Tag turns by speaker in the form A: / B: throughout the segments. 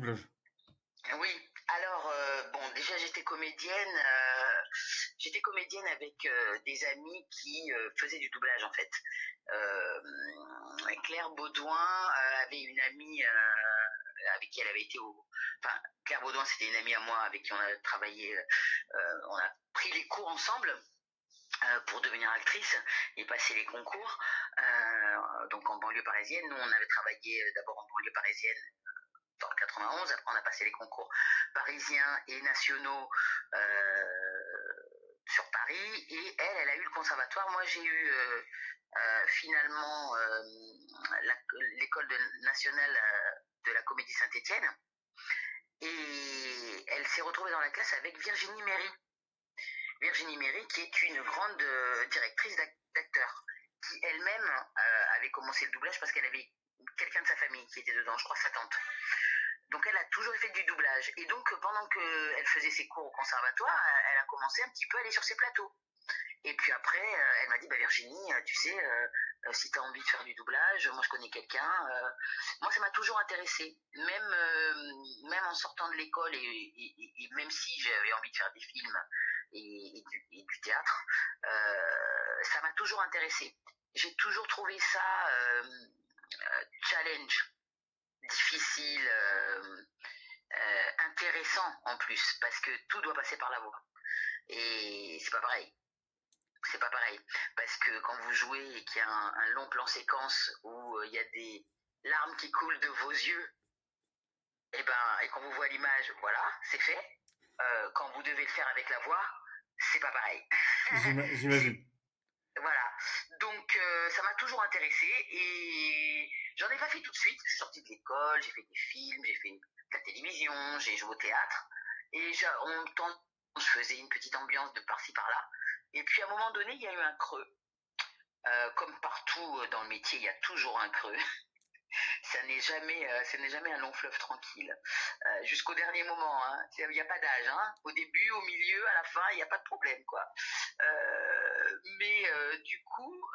A: doublage?
B: Oui, alors bon, déjà j'étais comédienne avec des amis qui faisaient du doublage en fait. Euh, Claire Baudouin avait une amie avec qui elle avait été enfin, Claire Baudouin, c'était une amie à moi avec qui on a travaillé, on a pris les cours ensemble pour devenir actrice et passer les concours. Donc en banlieue parisienne, nous on avait travaillé d'abord en banlieue parisienne dans le 91. Après, on a passé les concours parisiens et nationaux sur Paris. Et elle a eu le conservatoire. Moi, j'ai eu finalement l'école nationale de la Comédie Saint-Étienne. Et elle s'est retrouvée dans la classe avec Virginie Méry. Virginie Méry, qui est une grande directrice d'acteurs, qui elle-même avait commencé le doublage parce qu'elle avait quelqu'un de sa famille qui était dedans, je crois sa tante. Donc elle a toujours fait du doublage. Et donc pendant qu'elle faisait ses cours au conservatoire, elle a commencé un petit peu à aller sur ses plateaux. Et puis après, elle m'a dit, Virginie, tu sais, si tu as envie de faire du doublage, moi je connais quelqu'un. Moi ça m'a toujours intéressé. Même en sortant de l'école et même si j'avais envie de faire des films et du théâtre, ça m'a toujours intéressé. J'ai toujours trouvé ça challenge, difficile, intéressant en plus, parce que tout doit passer par la voix. Et c'est pas pareil. C'est pas pareil. Parce que quand vous jouez et qu'il y a un long plan séquence où il y a des larmes qui coulent de vos yeux, et quand vous voyez l'image, voilà, c'est fait. Quand vous devez le faire avec la voix, c'est pas pareil.
A: J'imagine.
B: Voilà. Donc ça m'a toujours intéressé et j'en ai pas fait tout de suite. Je suis sortie de l'école, j'ai fait des films, j'ai fait de la télévision, j'ai joué au théâtre et je faisais une petite ambiance de par-ci par-là. Et puis à un moment donné, il y a eu un creux. Comme partout dans le métier, il y a toujours un creux. Ça n'est jamais un long fleuve tranquille. Jusqu'au dernier moment, hein. Il n'y a pas d'âge, hein. Au début, au milieu, à la fin, il n'y a pas de problème, quoi. Mais du coup,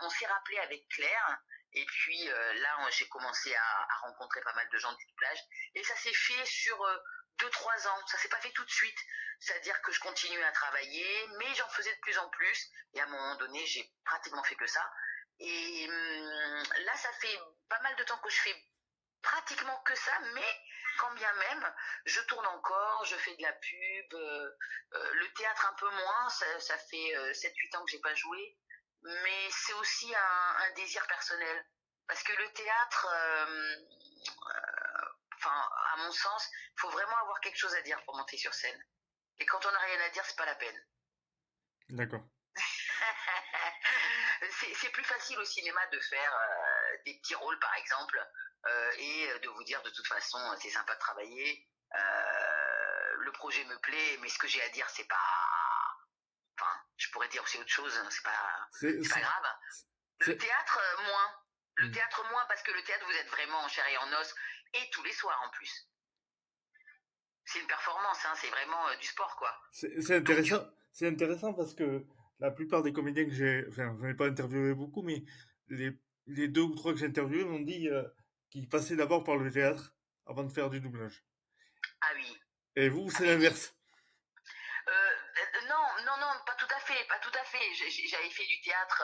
B: on s'est rappelé avec Claire. Et puis là, j'ai commencé à rencontrer pas mal de gens du doublage. Et ça s'est fait sur 2-3 ans. Ça s'est pas fait tout de suite. C'est-à-dire que je continuais à travailler, mais j'en faisais de plus en plus. Et à un moment donné, j'ai pratiquement fait que ça. Et là, ça fait pas mal de temps que je fais pratiquement que ça, mais quand bien même, je tourne encore, je fais de la pub, le théâtre un peu moins, ça fait 7-8 ans que j'ai pas joué, mais c'est aussi un désir personnel. Parce que le théâtre, à mon sens, il faut vraiment avoir quelque chose à dire pour monter sur scène. Et quand on n'a rien à dire, c'est pas la peine.
A: D'accord.
B: C'est plus facile au cinéma de faire des petits rôles par exemple et de vous dire de toute façon c'est sympa de travailler, le projet me plaît mais ce que j'ai à dire c'est pas, enfin je pourrais dire aussi autre chose, c'est pas grave. Le théâtre moins, le théâtre moins parce que le théâtre vous êtes vraiment en chair et en os et tous les soirs en plus. C'est une performance, hein, c'est vraiment du sport quoi.
A: C'est intéressant. C'est intéressant parce que la plupart des comédiens que j'en ai pas interviewé beaucoup, mais les 2 ou 3 que j'ai interviewés m'ont dit qu'ils passaient d'abord par le théâtre avant de faire du doublage.
B: Ah oui.
A: Et vous, c'est l'inverse.
B: Non, pas tout à fait, pas tout à fait. J'avais fait du théâtre,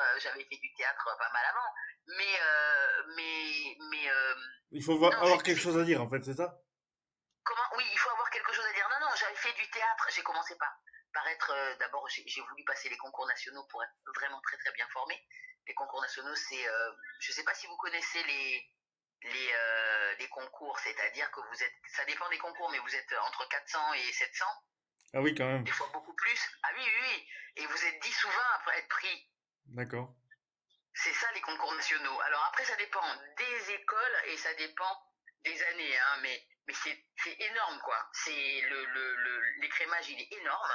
B: pas mal avant, mais
A: Il faut
B: non,
A: avoir quelque chose à dire, en fait, c'est ça?
B: comment? Oui, il faut avoir quelque chose à dire. Non, j'avais fait du théâtre. J'ai commencé par être d'abord, j'ai voulu passer les concours nationaux pour être vraiment très très bien formé. Les concours nationaux, c'est, je sais pas si vous connaissez les concours, c'est-à-dire que vous êtes, ça dépend des concours, mais vous êtes entre 400 et 700.
A: Ah oui, quand même.
B: Des fois beaucoup plus. Ah oui, oui, oui. Et vous êtes 10 ou 20 après être pris.
A: D'accord.
B: C'est ça les concours nationaux. Alors après, ça dépend des écoles et ça dépend des années, hein, mais c'est énorme, quoi. C'est l'écrémage, il est énorme.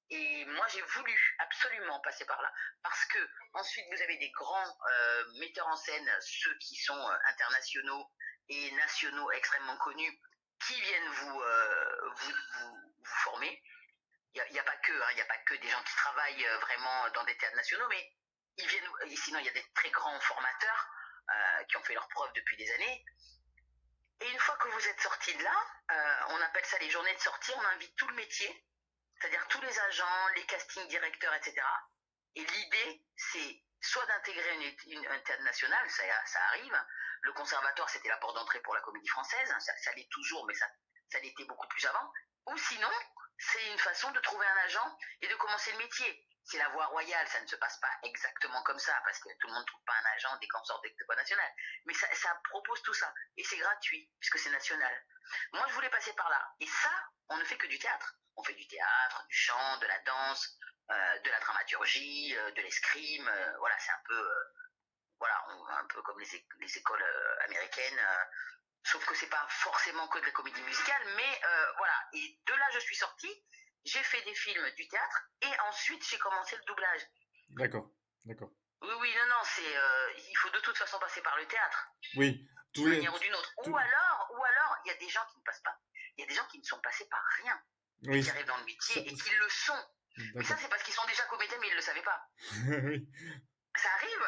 B: Et moi, j'ai voulu absolument passer par là. Parce que ensuite, vous avez des grands metteurs en scène, ceux qui sont internationaux et nationaux extrêmement connus, qui viennent vous former. Il y a pas que, hein, il y a pas que des gens qui travaillent vraiment dans des théâtres nationaux, mais ils viennent. Sinon, il y a des très grands formateurs qui ont fait leurs preuves depuis des années. Et une fois que vous êtes sorti de là, on appelle ça les journées de sortie, on invite tout le métier, c'est-à-dire tous les agents, les casting directeurs, etc. Et l'idée, c'est soit d'intégrer un théâtre national, ça arrive. Le conservatoire, c'était la porte d'entrée pour la comédie française, ça l'est toujours, mais ça l'était beaucoup plus avant. Ou sinon, c'est une façon de trouver un agent et de commencer le métier. C'est la voie royale, ça ne se passe pas exactement comme ça, parce que tout le monde ne trouve pas un agent dès qu'on sort d'école nationale. Mais ça propose tout ça. Et c'est gratuit, puisque c'est national. Moi, je voulais passer par là. Et ça, on ne fait que du théâtre. On fait du théâtre, du chant, de la danse, de la dramaturgie, de l'escrime. Voilà, c'est un peu, voilà, un peu comme les écoles américaines. Sauf que c'est pas forcément que de la comédie musicale, mais voilà. Et de là, je suis sortie. J'ai fait des films, du théâtre, et ensuite j'ai commencé le doublage.
A: D'accord, d'accord.
B: Oui, non, il faut de toute façon passer par le théâtre,
A: Oui,
B: d'une manière ou d'une autre. Ou alors, il y a des gens qui ne passent pas. Il y a des gens qui ne sont passés par rien, et
A: oui,
B: qui arrivent dans le métier et qui le sont. Mais ça, c'est parce qu'ils sont déjà comédiens, mais ils ne le savaient pas.
A: oui.
B: Ça arrive.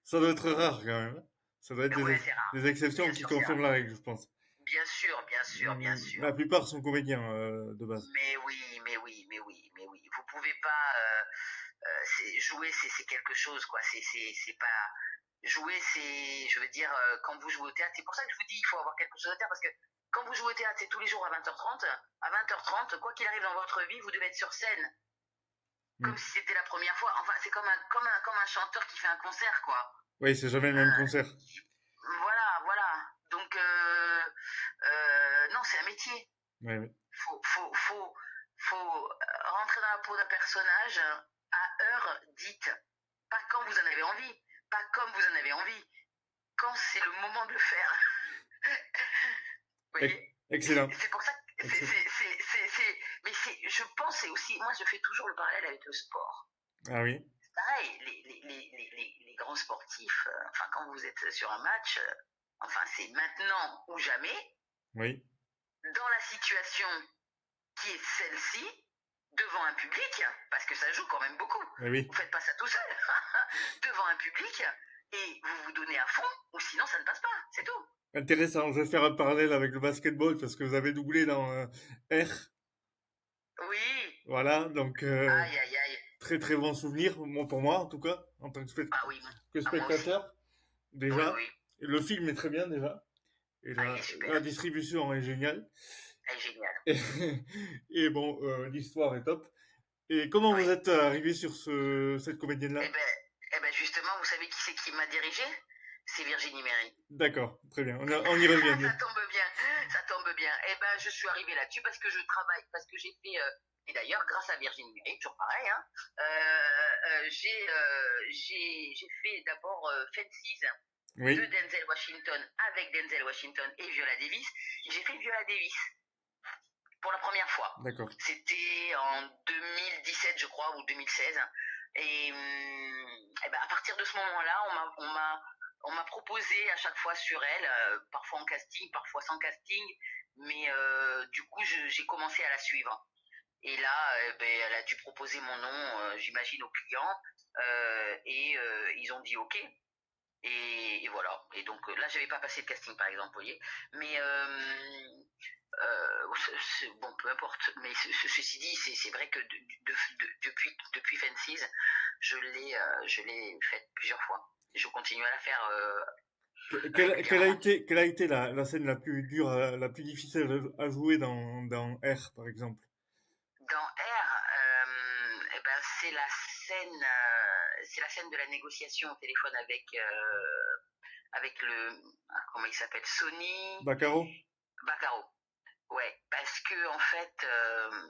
A: Ça doit être rare quand même. Ça doit être
B: Ouais, c'est rare.
A: des exceptions
B: Bien
A: qui
B: sûr, c'est
A: confirment
B: rare.
A: la règle, je pense.
B: Bien sûr, bien sûr, bien sûr.
A: La plupart sont comédiens de base.
B: Mais oui, mais oui, mais oui, mais oui. Vous pouvez pas jouer, c'est quelque chose, quoi. C'est pas jouer, c'est, je veux dire, quand vous jouez au théâtre, c'est pour ça que je vous dis, il faut avoir quelque chose à faire, parce que quand vous jouez au théâtre, c'est tous les jours à 20h30. À 20h30, quoi qu'il arrive dans votre vie, vous devez être sur scène, comme si c'était la première fois. Enfin, c'est comme un chanteur qui fait un concert, quoi.
A: Oui, c'est jamais le même concert.
B: Voilà. Donc, non, c'est un métier.
A: Ouais, ouais.
B: Faut rentrer dans la peau d'un personnage à heure dite. Pas quand vous en avez envie, pas comme vous en avez envie, quand c'est le moment de le faire. Vous voyez?
A: Excellent.
B: C'est pour ça que mais je pense, c'est aussi, moi je fais toujours le parallèle avec le sport.
A: Ah oui.
B: C'est pareil, les grands sportifs, enfin quand vous êtes sur un match, enfin c'est maintenant ou jamais.
A: Oui.
B: Dans la situation qui est celle-ci, devant un public, parce que ça joue quand même beaucoup.
A: Oui.
B: Vous faites pas ça tout seul. Devant un public, et vous vous donnez à fond, ou sinon ça ne passe pas, c'est tout.
A: Intéressant, je vais faire un parallèle avec le basketball parce que vous avez doublé dans R.
B: Oui.
A: Voilà, donc
B: Aïe, aïe, aïe.
A: très très bon souvenir, bon, pour moi en tout cas, en tant que
B: Oui.
A: spectateur, déjà.
B: Oui.
A: Et le film est très bien déjà. Et la distribution est géniale.
B: Elle est géniale.
A: Et bon, l'histoire est top. Et comment vous êtes arrivé sur cette comédienne-là?
B: Eh ben justement, vous savez qui c'est qui m'a dirigé? C'est Virginie Méry.
A: D'accord, très bien. On y revient.
B: Ça tombe bien. Eh ben, je suis arrivée là-dessus parce que je travaille, parce que j'ai fait, et d'ailleurs, grâce à Virginie Méry, toujours pareil, hein, j'ai fait d'abord Fences de Denzel Washington avec Denzel Washington et Viola Davis. J'ai fait Viola Davis pour la première fois.
A: D'accord.
B: C'était en 2017, je crois, ou 2016. Et ben, à partir de ce moment-là, on m'a proposé à chaque fois sur elle, parfois en casting, parfois sans casting, mais du coup, j'ai commencé à la suivre. Et là, ben, elle a dû proposer mon nom, j'imagine, aux clients, et ils ont dit OK. Et voilà. Et donc là, j'avais pas passé de casting, par exemple, vous voyez. Mais bon, peu importe. Mais ceci dit, c'est vrai que depuis Fences, je l'ai faite plusieurs fois. Je continue à la faire.
A: Quelle a été la scène la plus dure, la plus difficile à jouer dans R, par exemple?
B: Dans R, eh ben, c'est la scène de la négociation au téléphone avec comment il s'appelle, Sony
A: Baccaro.
B: Ouais, parce que en fait,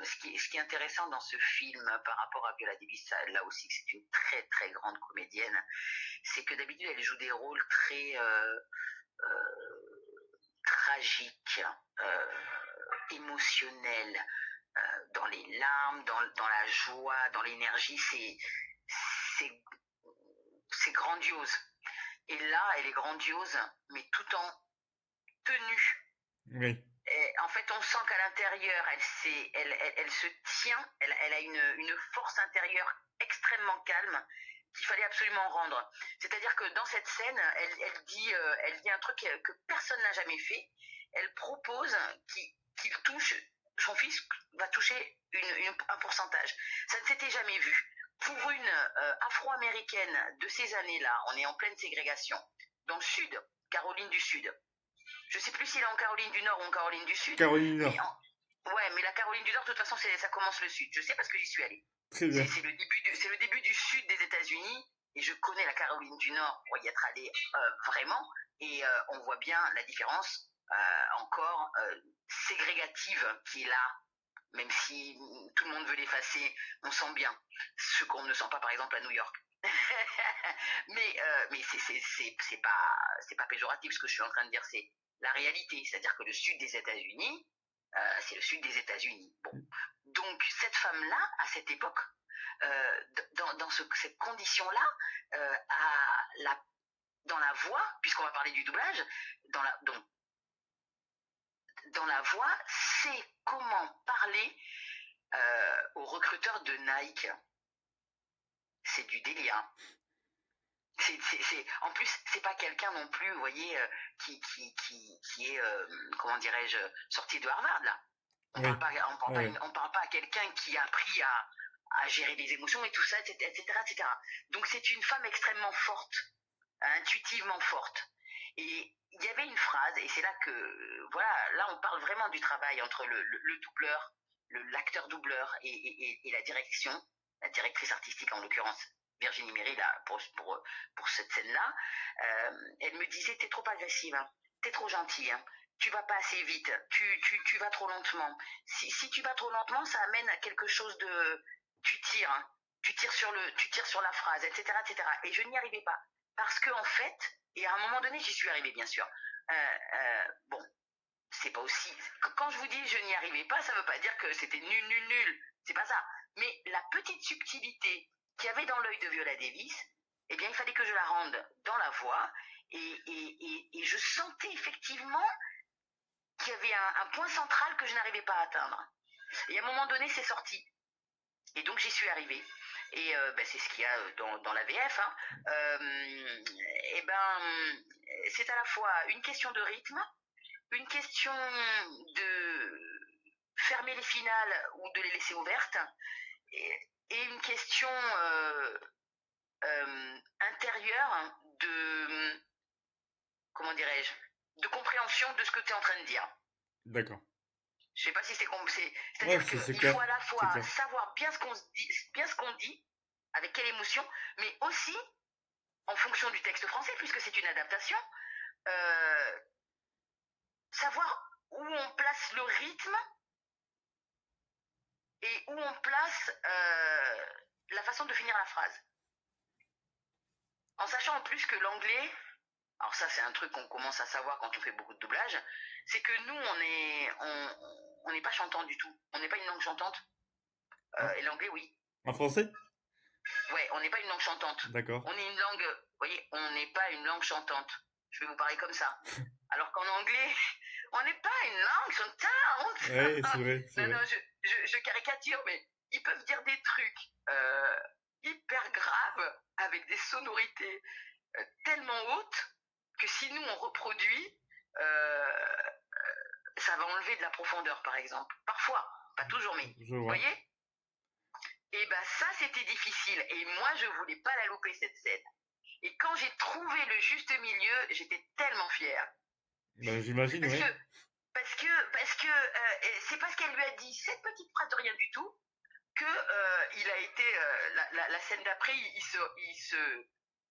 B: ce qui est intéressant dans ce film par rapport à Viola Davis, là aussi que c'est une très très grande comédienne, c'est que d'habitude elle joue des rôles très tragiques, émotionnels, dans les larmes, dans la joie, dans l'énergie, c'est grandiose. Et là, elle est grandiose, mais tout en tenue.
A: Oui.
B: Et en fait, on sent qu'à l'intérieur, elle se tient, elle a une force intérieure extrêmement calme qu'il fallait absolument rendre. C'est-à-dire que dans cette scène, elle dit un truc que personne n'a jamais fait. Elle propose qu'il touche, son fils va toucher un pourcentage. Ça ne s'était jamais vu. Pour une afro-américaine de ces années-là, on est en pleine ségrégation, dans le sud, Caroline du Sud. Je ne sais plus s'il est en Caroline du Nord ou en Caroline du Sud.
A: Caroline du Nord.
B: Ouais, mais la Caroline du Nord, de toute façon, ça commence le sud. Je sais parce que j'y suis allée.
A: Très bien.
B: C'est le début du sud des États-Unis, et je connais la Caroline du Nord pour y être allée vraiment, et on voit bien la différence encore ségrégative qui est là, même si tout le monde veut l'effacer, on sent bien ce qu'on ne sent pas par exemple à New York. mais c'est pas péjoratif ce que je suis en train de dire, c'est la réalité, c'est-à-dire que le sud des États-Unis, c'est le sud des États-Unis. Bon. Donc cette femme-là, à cette époque, dans cette condition-là, dans la voix, puisqu'on va parler du doublage, dans la voix, c'est comment parler aux recruteurs de Nike. C'est du délire. En plus, c'est pas quelqu'un non plus, vous voyez, qui est, comment dirais-je, sorti de Harvard, là. On parle pas à quelqu'un qui a appris à gérer les émotions et tout ça, etc., etc. Donc c'est une femme extrêmement forte, intuitivement forte. Et il y avait une phrase, et c'est là que, voilà, là on parle vraiment du travail entre le doubleur, l'acteur doubleur et la direction, la directrice artistique en l'occurrence, Virginie Méry, là, pour cette scène-là. Elle me disait, t'es trop agressive, hein, t'es trop gentille, hein, tu vas pas assez vite, tu vas trop lentement. Si tu vas trop lentement, ça amène à quelque chose de... Tu tires, hein, tu tires sur la phrase, etc., etc. Et je n'y arrivais pas. Parce que en fait, et à un moment donné, j'y suis arrivée, bien sûr. Bon, c'est pas aussi... Quand je vous dis je n'y arrivais pas, ça veut pas dire que c'était nul, nul, nul. C'est pas ça. Mais la petite subtilité qu'il y avait dans l'œil de Viola Davis, eh bien, il fallait que je la rende dans la voix. Et je sentais effectivement qu'il y avait un point central que je n'arrivais pas à atteindre. Et à un moment donné, c'est sorti. Et donc, j'y suis arrivée. Et c'est ce qu'il y a dans la VF. Hein. C'est à la fois une question de rythme, une question de fermer les finales ou de les laisser ouvertes, et une question intérieure de, comment dirais-je, de compréhension de ce que tu es en train de dire.
A: D'accord.
B: Je sais pas si c'est c'est-à-dire qu'il faut à la fois savoir bien ce qu'on dit, avec quelle émotion, mais aussi en fonction du texte français, puisque c'est une adaptation, savoir où on place le rythme et où on place la façon de finir la phrase. En sachant en plus que l'anglais, alors ça c'est un truc qu'on commence à savoir quand on fait beaucoup de doublage, c'est que nous on n'est pas chantant du tout. On n'est pas une langue chantante. Et l'anglais, oui.
A: En français ?
B: Ouais, on n'est pas une langue chantante.
A: D'accord.
B: On est une langue, vous voyez, on n'est pas une langue chantante. Je vais vous parler comme ça. Alors qu'en anglais, on n'est pas une langue chantante.
A: Oui, c'est vrai.
B: Non, je caricature, mais ils peuvent dire des trucs hyper graves avec des sonorités tellement hautes que si nous on reproduit, ça va enlever de la profondeur, par exemple. Parfois, pas toujours, mais vous voyez. Et ben ça, c'était difficile. Et moi, je voulais pas la louper, cette scène. Et quand j'ai trouvé le juste milieu, j'étais tellement fière.
A: Ben, j'imagine, oui.
B: Parce que c'est parce qu'elle lui a dit cette petite phrase de rien du tout que il a été la scène d'après,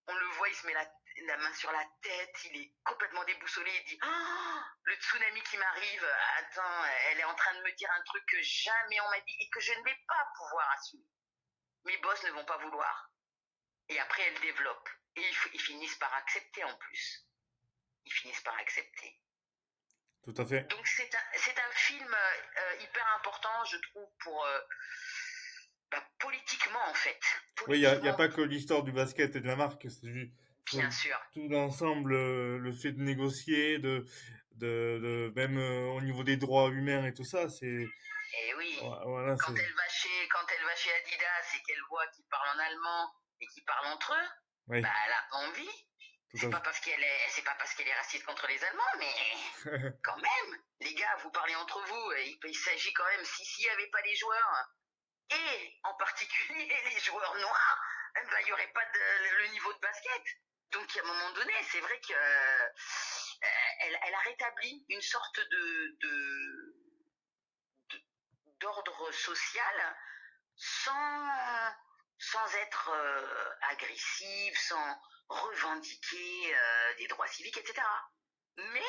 B: on le voit, il se met la main sur la tête, il est complètement déboussolé, il dit oh, le tsunami qui m'arrive, attends, elle est en train de me dire un truc que jamais on m'a dit et que je ne vais pas pouvoir assumer. Mes boss ne vont pas vouloir. Et après, elle développe. Et ils finissent par accepter en plus. Ils finissent par accepter.
A: Tout à fait.
B: Donc c'est un film hyper important, je trouve, pour politiquement en fait.
A: Oui, il n'y a pas que l'histoire du basket et de la marque, c'est
B: bien sûr.
A: Tout l'ensemble, le fait de négocier, même au niveau des droits humains et tout ça, c'est...
B: Et oui,
A: voilà,
B: quand elle va chez Adidas et qu'elle voit qu'il parle en allemand, et qui parlent entre eux,
A: Oui,
B: bah, elle a pas envie.
A: tout à
B: C'est pas parce qu'elle est raciste contre les Allemands, mais
A: fait.
B: quand même, les gars, vous parlez entre vous. Il s'agit quand même, s'il n'y avait pas les joueurs, et en particulier les joueurs noirs, eh ben, il n'y aurait pas le niveau de basket. Donc à un moment donné, c'est vrai que elle a rétabli une sorte d'ordre social sans, sans être agressive, sans revendiquer des droits civiques, etc. Mais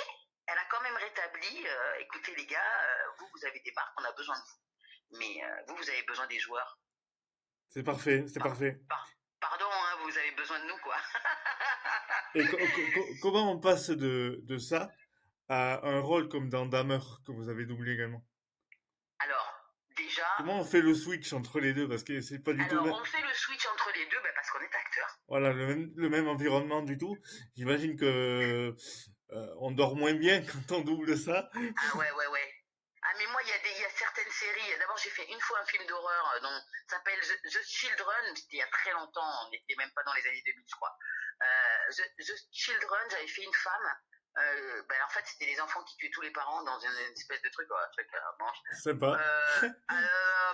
B: elle a quand même rétabli, écoutez les gars, vous avez des marques, on a besoin de vous. Mais vous avez besoin des joueurs.
A: C'est parfait, c'est
B: Par-
A: parfait.
B: Pardon, hein, vous avez besoin de nous, quoi.
A: Et comment on passe de ça à un rôle comme dans Dahmer, que vous avez doublé également?
B: Alors, déjà,
A: Comment on fait le switch entre les deux? Parce que c'est pas du tout le
B: alors
A: même.
B: on fait le switch entre les deux parce qu'on est acteur.
A: Voilà, le même environnement du tout. J'imagine que on dort moins bien quand on double ça.
B: Ah ouais, ouais, ouais. Ah mais moi, il y a certaines séries. D'abord, j'ai fait une fois un film d'horreur dont s'appelle The Children. C'était il y a très longtemps. On n'était même pas dans les années 2000, je crois. The Children, j'avais fait une femme. En fait, c'était les enfants qui tuaient tous les parents dans une espèce de truc, un truc manche.
A: Sympa.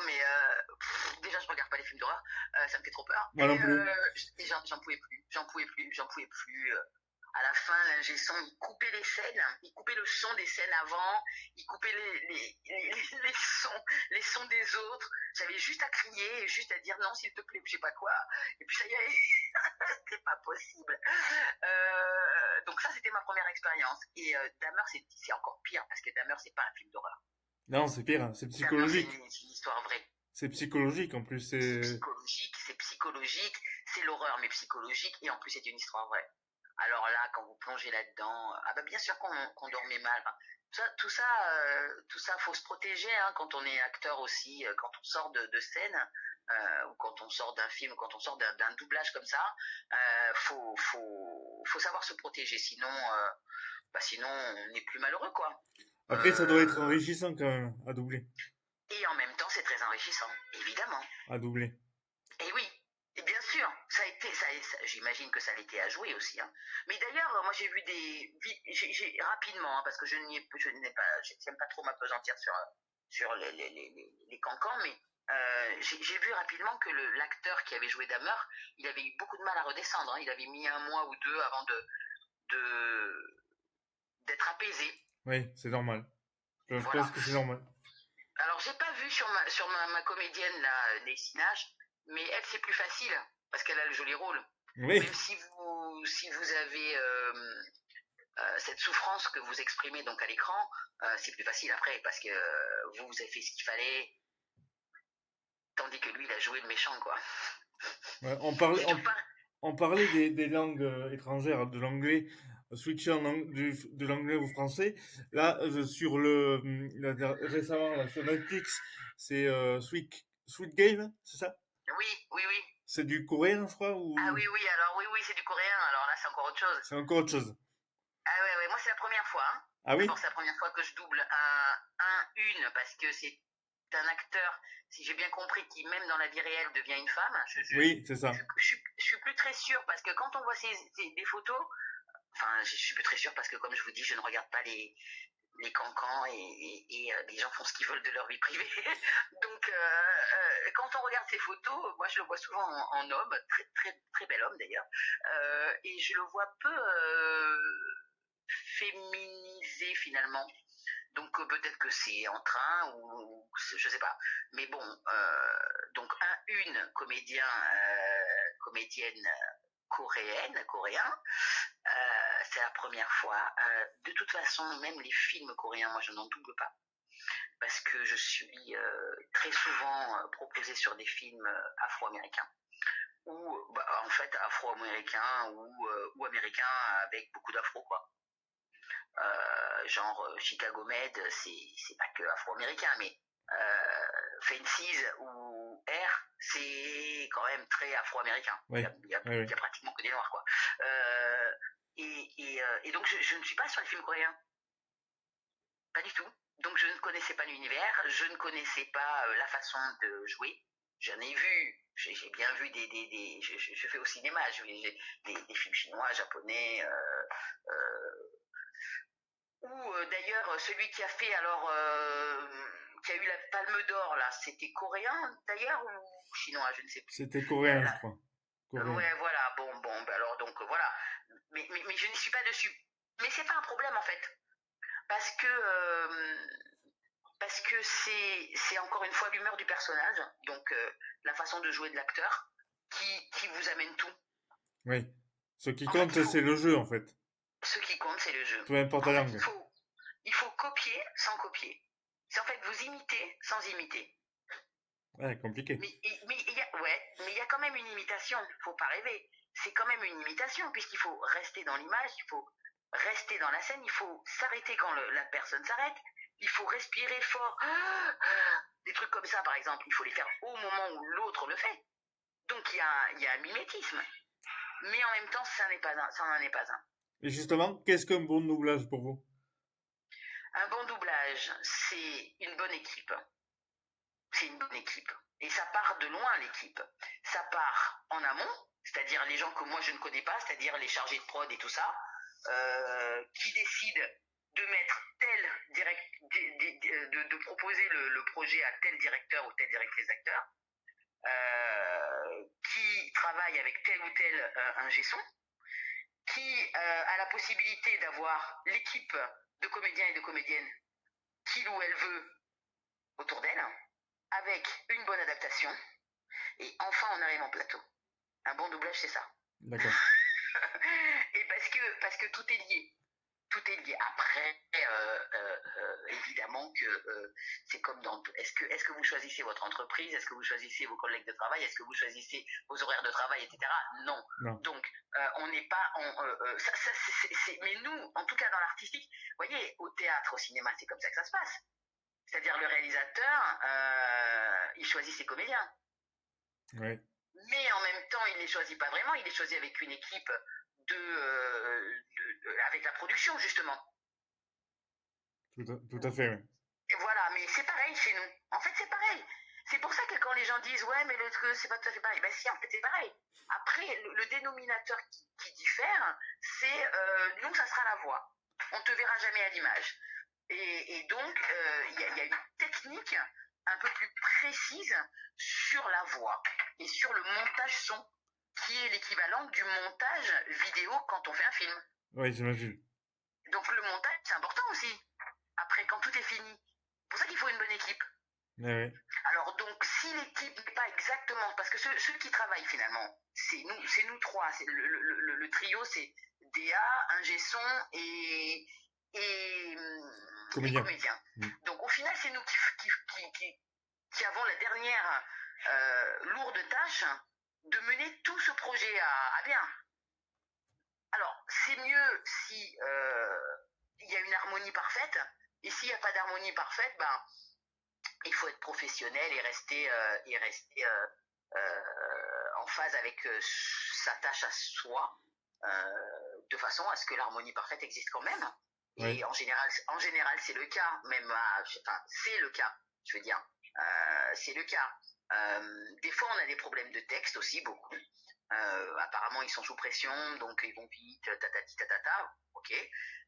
B: Mais déjà, je regarde pas les films d'horreur. Ça me fait trop peur.
A: Moi non plus.
B: J'en pouvais plus. J'en pouvais plus. À la fin, l'ingé son, il coupait les scènes, il coupait le son des scènes avant, il coupait les sons des autres. J'avais juste à crier, juste à dire non, s'il te plaît, je sais pas quoi. Et puis ça y est, c'était pas possible. Donc ça, c'était ma première expérience. Et Dahmer, c'est encore pire parce que Dahmer, c'est pas un film d'horreur.
A: Non, c'est pire, hein, c'est
B: Dahmer,
A: psychologique.
B: c'est une histoire vraie.
A: C'est psychologique en plus.
B: C'est psychologique, c'est l'horreur mais psychologique et en plus c'est une histoire vraie. Alors là, quand vous plongez là-dedans, ah bah bien sûr qu'on dormait mal. Enfin, tout ça, faut se protéger hein, quand on est acteur aussi, quand on sort de scène ou quand on sort d'un film, ou quand on sort d'un doublage comme ça, faut savoir se protéger, sinon on n'est plus malheureux quoi.
A: Après, ça doit être
B: Euh,
A: enrichissant quand même à doubler.
B: et en même temps, c'est très enrichissant, évidemment.
A: À doubler.
B: Et oui, et bien sûr, j'imagine que ça l'était à jouer aussi. Hein. Mais d'ailleurs, moi j'ai vu rapidement, hein, parce que je n'ai pas, je n'aime pas trop m'apesantir sur les cancans, mais j'ai vu rapidement que l'acteur qui avait joué Dahmer, il avait eu beaucoup de mal à redescendre. Hein. Il avait mis un mois ou deux avant de d'être apaisé.
A: Oui, c'est normal. Je pense
B: Voilà.
A: que c'est normal.
B: Alors, j'ai pas vu sur ma comédienne, là, Nancy Nash, mais elle, c'est plus facile, parce qu'elle a le joli rôle.
A: Oui,
B: Même si vous avez cette souffrance que vous exprimez donc à l'écran, c'est plus facile après, parce que vous avez fait ce qu'il fallait, tandis que lui, il a joué le méchant, quoi.
A: ouais, on parlait,
B: J'ai
A: on,
B: toujours pas...
A: on parlait des langues étrangères, de l'anglais, switcher de l'anglais au français. Là, récemment, là, sur Netflix, c'est Sweet Game, c'est ça?
B: Oui, oui, oui.
A: C'est du coréen, je crois,
B: Ah
A: ou
B: oui, oui, alors oui, oui, c'est du coréen, alors là, c'est encore autre chose.
A: c'est encore autre chose?
B: Ah ouais, ouais, moi, c'est la première fois, hein.
A: Ah oui?
B: D'abord, c'est la première fois que je double une, parce que c'est un acteur, si j'ai bien compris, qui même dans la vie réelle devient une femme.
A: Oui, c'est ça.
B: Je suis plus très sûre parce que quand on voit des photos, enfin, je suis plus très sûre parce que comme je vous dis, je ne regarde pas les cancans et les gens font ce qu'ils veulent de leur vie privée. Donc, quand on regarde ces photos, moi je le vois souvent en homme, très, très, très bel homme d'ailleurs, et je le vois peu féminisé finalement. Donc peut-être que c'est en train ou je sais pas. Mais bon, donc une comédienne coréen, c'est la première fois. De toute façon, même les films coréens, moi je n'en double pas parce que je suis très souvent proposée sur des films afro-américains ou en fait afro-américains ou américains avec beaucoup d'afro quoi. Genre Chicago Med, c'est pas que afro-américain, mais Fences ou Air, c'est quand même très afro-américain.
A: Oui, oui, oui.
B: Il y a pratiquement que des noirs, quoi. Et donc, je ne suis pas sur les films coréens. Pas du tout. Donc, je ne connaissais pas l'univers, je ne connaissais pas la façon de jouer. j'en ai vu. J'ai bien vu je fais au cinéma, des films chinois, japonais, ou d'ailleurs celui qui a fait qui a eu la Palme d'Or là, c'était coréen d'ailleurs ou chinois, je ne sais plus.
A: C'était coréen, je crois. Coréen.
B: Ouais, voilà, bon, ben alors donc voilà. Mais je n'y suis pas dessus. Mais c'est pas un problème en fait, parce que c'est encore une fois l'humeur du personnage, donc la façon de jouer de l'acteur qui vous amène tout.
A: Oui. Ce qui
B: En fait,
A: compte, c'est le jeu, en fait.
B: ce qui compte, c'est le jeu.
A: Peu importe
B: En
A: la
B: fait,
A: langue.
B: il faut copier sans copier. C'est en fait vous imiter sans imiter.
A: Ouais, compliqué.
B: Mais il y a quand même une imitation. Faut pas rêver. C'est quand même une imitation puisqu'il faut rester dans l'image, il faut rester dans la scène, il faut s'arrêter quand la personne s'arrête, il faut respirer fort. Des trucs comme ça, par exemple, il faut les faire au moment où l'autre le fait. Donc il y a un mimétisme. Mais en même temps, ça n'en est pas un.
A: Et justement, qu'est-ce qu'un bon doublage pour vous?
B: Un bon doublage, c'est une bonne équipe. C'est une bonne équipe. Et ça part de loin, l'équipe. Ça part en amont, c'est-à-dire les gens que moi je ne connais pas, c'est-à-dire les chargés de prod et tout ça, qui décident de mettre de proposer le projet à tel directeur ou telle directrice d'acteur, qui travaille avec tel ou tel ingé son, qui a la possibilité d'avoir l'équipe de comédiens et de comédiennes qu'il ou elle veut autour d'elle, avec une bonne adaptation, et enfin on arrive en plateau. Un bon doublage, c'est ça.
A: D'accord.
B: Et parce que tout est lié. Tout est lié. Après, évidemment que c'est comme dans tout. Est-ce que vous choisissez votre entreprise? Est-ce que vous choisissez vos collègues de travail? Est-ce que vous choisissez vos horaires de travail, etc. Non.
A: Non.
B: Donc, on n'est pas... mais nous, en tout cas dans l'artistique, vous voyez, au théâtre, au cinéma, c'est comme ça que ça se passe. C'est-à-dire le réalisateur, il choisit ses comédiens.
A: Ouais.
B: Mais en même temps, il ne les choisit pas vraiment, il les choisit avec une équipe avec la production, justement.
A: Tout à fait, ouais.
B: Et voilà, mais c'est pareil chez nous. En fait, c'est pareil. C'est pour ça que quand les gens disent ouais, mais l'autre, c'est pas tout à fait pareil. Ben si, en fait, c'est pareil. Après, le dénominateur qui diffère, c'est nous, ça sera la voix. On ne te verra jamais à l'image. Et donc, il y a une technique un peu plus précise sur la voix et sur le montage son, qui est l'équivalent du montage vidéo quand on fait un film.
A: Oui, j'imagine.
B: Donc le montage, c'est important aussi. Après, quand tout est fini. C'est pour ça qu'il faut une bonne équipe.
A: Ouais.
B: Alors donc, si l'équipe n'est pas exactement... Parce que ceux qui travaillent finalement, c'est nous trois. C'est le trio, c'est DA, ingé son et
A: Comédien.
B: comédiens. Donc au final, c'est nous qui avons la dernière lourde tâche de mener tout ce projet à bien. Alors, c'est mieux si il y a une harmonie parfaite, et s'il n'y a pas d'harmonie parfaite, ben, il faut être professionnel et rester en phase avec sa tâche à soi, de façon à ce que l'harmonie parfaite existe quand même. Et oui. En général, c'est le cas, même c'est le cas, je veux dire, c'est le cas. Des fois, on a des problèmes de texte aussi, beaucoup. Apparemment, ils sont sous pression, donc ils vont vite, tatati tatata, ok.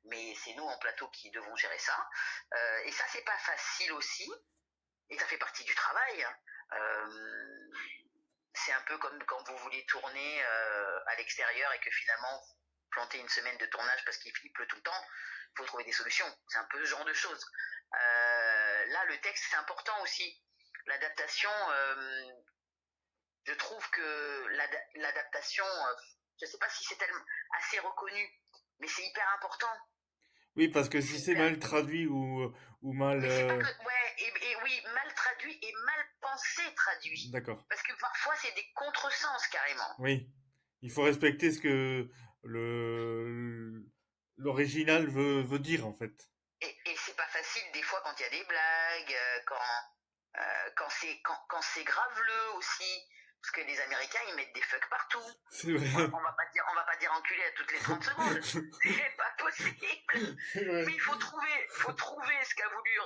B: Mais c'est nous en plateau qui devons gérer ça. Et ça, c'est pas facile aussi. Et ça fait partie du travail. C'est un peu comme quand vous voulez tourner à l'extérieur et que finalement vous plantez une semaine de tournage parce qu'il pleut tout le temps. Il faut trouver des solutions. C'est un peu ce genre de choses. Là, le texte, c'est important aussi. L'adaptation, je trouve que l'adaptation, je ne sais pas si c'est tellement assez reconnu, mais c'est hyper important.
A: Oui, parce que si c'est mal traduit ou mal...
B: Mais c'est pas que... Ouais, et oui, mal traduit et mal pensé traduit.
A: D'accord.
B: Parce que parfois, c'est des contresens, carrément.
A: Oui, il faut respecter ce que l'original veut dire, en fait.
B: Et c'est pas facile, des fois, quand il y a des blagues, quand c'est graveleux aussi. Parce que les Américains, ils mettent des fucks partout.
A: C'est vrai.
B: On va pas dire enculé à toutes les 30 secondes. C'est pas possible. C'est vrai. Mais il faut trouver ce qu'a voulu.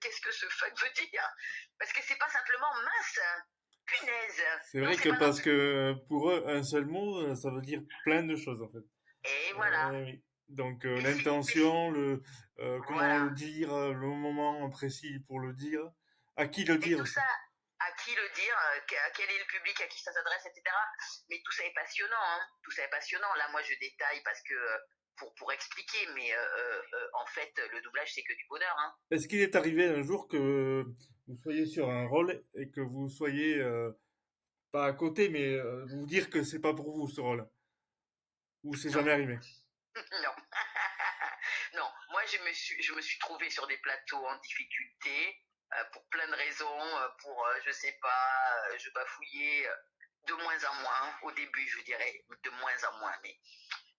B: Qu'est-ce que ce fuck veut dire? Parce que c'est pas simplement mince. Punaise!
A: C'est
B: Non,
A: vrai
B: c'est
A: que
B: pas non
A: parce
B: plus.
A: que pour eux, un seul mot, ça veut dire plein de choses en fait.
B: Et voilà.
A: Oui. Donc
B: Mais
A: l'intention, comment le
B: voilà.
A: dire, le moment précis pour le dire, à qui le
B: Et
A: dire
B: tout
A: aussi.
B: ça, à qui le dire, quel est le public à qui ça s'adresse, etc. Mais tout ça est passionnant, hein. Tout ça est passionnant. Là, moi, je détaille parce que pour expliquer, mais en fait, le doublage, c'est que du bonheur, hein.
A: Est-ce qu'il est arrivé un jour que vous soyez sur un rôle et que vous soyez pas à côté, mais vous dire que c'est pas pour vous ce rôle, ou c'est
B: Non,
A: jamais arrivé?
B: non. Non, moi je me suis trouvée sur des plateaux en difficulté pour plein de raisons, pour je sais pas, je bafouillais de moins en moins au début, je dirais de moins en moins, mais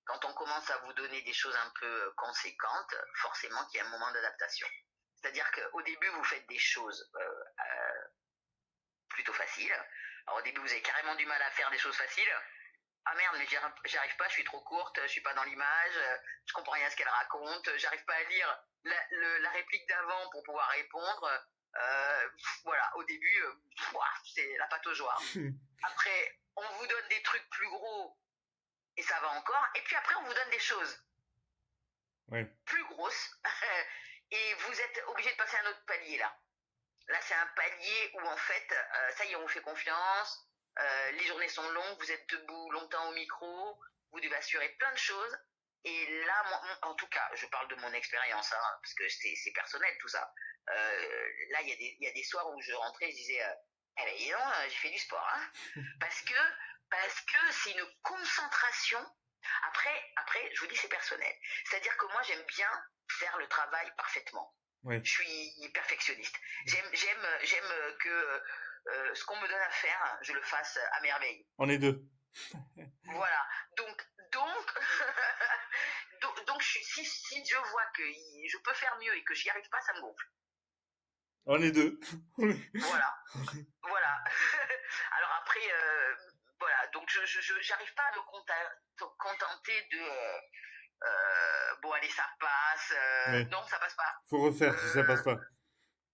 B: quand on commence à vous donner des choses un peu conséquentes, forcément qu'il y a un moment d'adaptation. C'est-à-dire qu'au début vous faites des choses plutôt faciles. Alors au début vous avez carrément du mal à faire des choses faciles. Ah merde, mais j'y arrive pas, je suis trop courte, je suis pas dans l'image, je comprends rien à ce qu'elle raconte, j'arrive pas à lire la réplique d'avant pour pouvoir répondre. Voilà, au début, c'est la pâte aux joie. Après, on vous donne des trucs plus gros et ça va encore. Et puis après, on vous donne des choses
A: Ouais.
B: plus grosses et vous êtes obligé de passer à un autre palier là. Là, c'est un palier où en fait, ça y est, on vous fait confiance. Les journées sont longues, vous êtes debout longtemps au micro, vous devez assurer plein de choses. Et là, en tout cas, je parle de mon expérience, hein, parce que c'est personnel tout ça. Là, il y a des soirs où je rentrais, je disais, eh ben, dis donc, j'ai fait du sport, hein, parce que parce que c'est une concentration. Après, je vous dis, c'est personnel. C'est-à-dire que moi, j'aime bien faire le travail parfaitement.
A: Ouais.
B: Je suis perfectionniste. J'aime que ce qu'on me donne à faire, je le fasse à merveille.
A: On est deux.
B: Voilà. Donc, donc si je vois que je peux faire mieux et que j'y arrive pas, ça me gonfle.
A: On est deux.
B: Voilà. Voilà. Alors après, voilà. Donc j'arrive pas à me contenter de bon allez ça passe.
A: Ouais.
B: Non, ça passe pas.
A: Faut refaire si ça passe
B: Euh,
A: pas.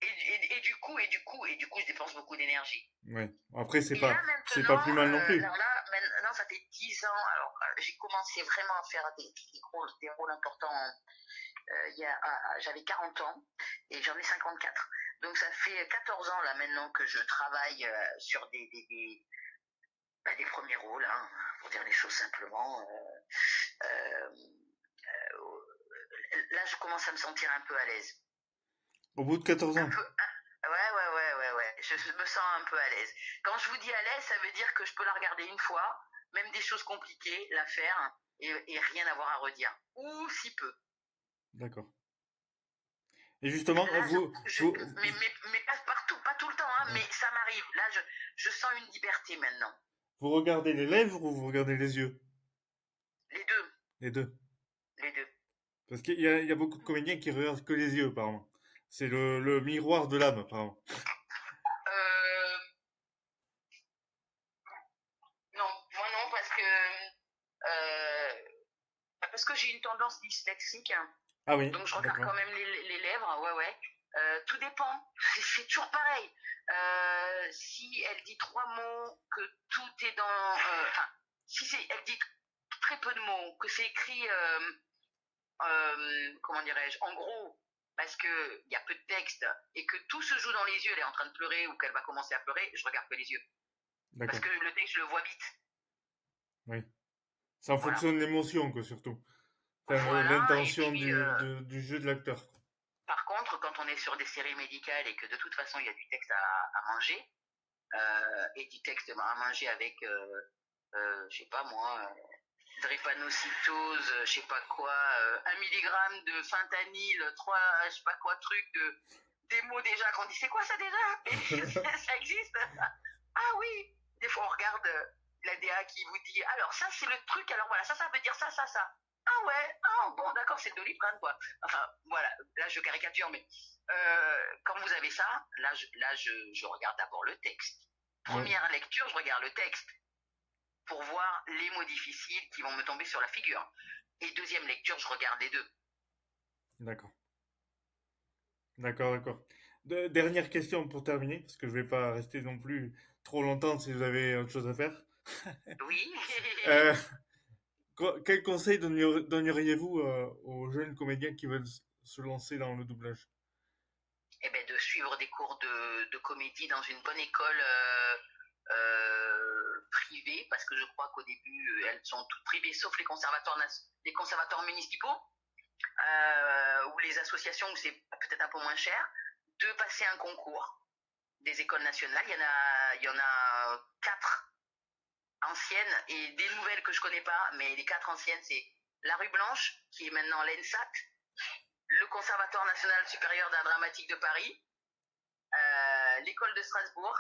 B: et du coup, je dépense beaucoup d'énergie.
A: Ouais. Après,
B: Et là
A: c'est pas
B: maintenant,
A: plus mal non plus.
B: alors là, maintenant ça fait 10 ans. Alors j'ai commencé vraiment à faire des rôles importants. J'avais 40 ans et j'en ai 54. Donc ça fait 14 ans là maintenant que je travaille sur des premiers rôles, hein, pour dire les choses simplement. Euh, Là, je commence à me sentir un peu à l'aise.
A: Au bout de 14
B: Un
A: ans.
B: peu. Ouais. Je me sens un peu à l'aise. Quand je vous dis à l'aise, ça veut dire que je peux la regarder une fois, même des choses compliquées, la faire et rien avoir à redire. Ou si peu.
A: D'accord. Et justement,
B: Là, mais pas partout, pas tout le temps, hein, mais ça m'arrive. Là, je sens une liberté maintenant.
A: vous regardez les lèvres ou vous regardez les yeux?
B: Les deux,
A: Les deux.
B: les deux.
A: Parce qu'il y a beaucoup de comédiens qui regardent que les yeux, apparemment. C'est le miroir de l'âme, apparemment.
B: Euh, non, moi non, parce que j'ai une tendance dyslexique, hein.
A: Ah oui,
B: Donc je regarde
A: d'accord.
B: quand même les lèvres, ouais. Tout dépend, c'est toujours pareil. Si elle dit 3 mots, que tout est dans... Enfin, si elle dit très peu de mots, que c'est écrit, comment dirais-je, en gros, parce qu'il y a peu de texte, et que tout se joue dans les yeux, elle est en train de pleurer ou qu'elle va commencer à pleurer, je regarde que les yeux. Parce
A: D'accord.
B: que le texte, je le vois vite.
A: Oui. C'est en
B: Voilà.
A: fonction de l'émotion, quoi, surtout. Enfin,
B: Voilà, et
A: l'intention
B: puis...
A: du jeu de l'acteur.
B: par contre, quand on est sur des séries médicales et que de toute façon il y a du texte à manger, et du texte à manger avec, je sais pas moi, drépanocytose, je sais pas quoi, 1 milligramme de fentanyl, 3, je sais pas quoi, truc, des mots déjà qu'on dit, c'est quoi ça déjà? Et ça existe? Ah oui! Des fois on regarde la DA qui vous dit, alors ça c'est le truc, alors voilà, ça veut dire ça, ça, ça. Ah ouais, ah bon, d'accord, c'est le Doliprane, quoi. Enfin, voilà, là je caricature, mais quand vous avez ça, je regarde d'abord le texte.
A: Ouais,
B: Première lecture, je regarde le texte pour voir les mots difficiles qui vont me tomber sur la figure. Et deuxième lecture, je regarde les deux.
A: d'accord. D'accord, d'accord. Dernière question pour terminer, parce que je vais pas rester non plus trop longtemps si vous avez autre chose à faire.
B: Oui.
A: Euh, quel conseil donneriez-vous aux jeunes comédiens qui veulent se lancer dans le doublage?
B: Eh ben, de suivre des cours de comédie dans une bonne école privée, parce que je crois qu'au début, elles sont toutes privées, sauf les conservatoires municipaux ou les associations où c'est peut-être un peu moins cher, de passer un concours des écoles nationales. Il y en a 4 anciennes et des nouvelles que je connais pas, mais les 4 anciennes, c'est la Rue Blanche, qui est maintenant l'ENSAT, le Conservatoire national supérieur d'art dramatique de Paris, l'école de Strasbourg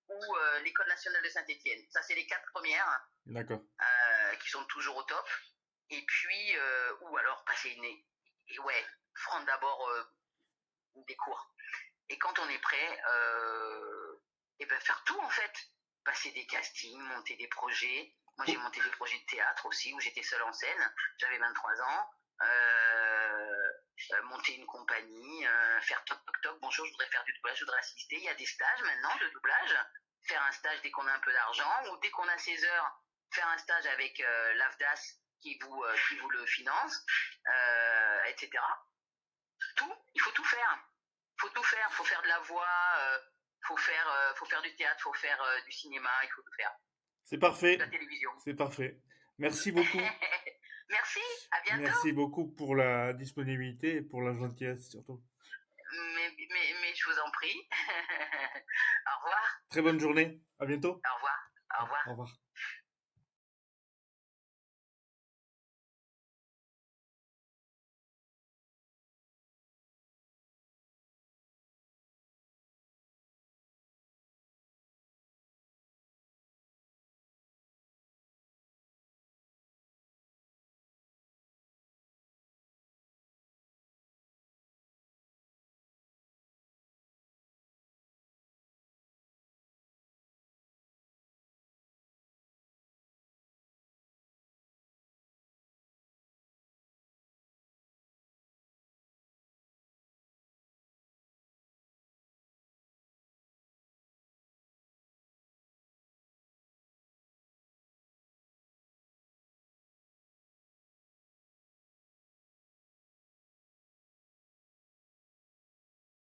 B: ou l'école nationale de Saint-Étienne. Ça, c'est les 4 premières
A: D'accord.
B: qui sont toujours au top. Et puis, ou alors passer une. Et ouais, prendre d'abord des cours. Et quand on est prêt, et ben faire tout en fait. Passer des castings, monter des projets. Moi, j'ai monté des projets de théâtre aussi où j'étais seule en scène. J'avais 23 ans. Monter une compagnie, faire toc toc toc, bonjour, je voudrais faire du doublage, je voudrais assister. Il y a des stages maintenant de doublage. Faire un stage dès qu'on a un peu d'argent ou dès qu'on a 16 heures, faire un stage avec l'AFDAS qui vous le finance, etc. Tout, il faut tout faire. Il faut tout faire. Il faut faire de la voix, faut faire du théâtre, il faut faire du cinéma, il faut tout faire.
A: C'est
B: De la
A: parfait.
B: télévision.
A: C'est parfait. Merci beaucoup.
B: Merci, à bientôt.
A: Merci beaucoup pour la disponibilité et pour la gentillesse surtout.
B: Mais je vous en prie. Au revoir.
A: Très bonne journée. À bientôt.
B: Au revoir. Au revoir.
A: Au revoir.